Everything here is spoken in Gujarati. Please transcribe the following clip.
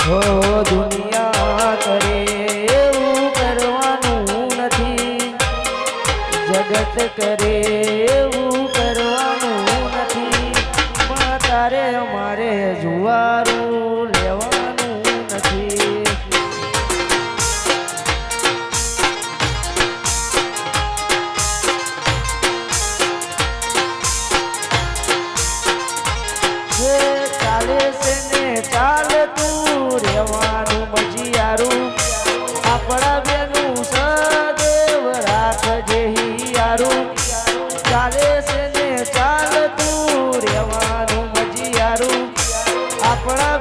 હો દુનિયા કરે એવું કરવાનું નથી, જગત કરે એવું કરવાનું નથી, પણ તારે મારે જુવારું લેવાનું નથી. ચાલે છે ને ચાલતું રહેવાનું મજીયારું, આપણા બેનું સદેવ રાખજે હિયારું. ચાલે છે ને ચાલતું રહેવાનું મજીયારું, આપણા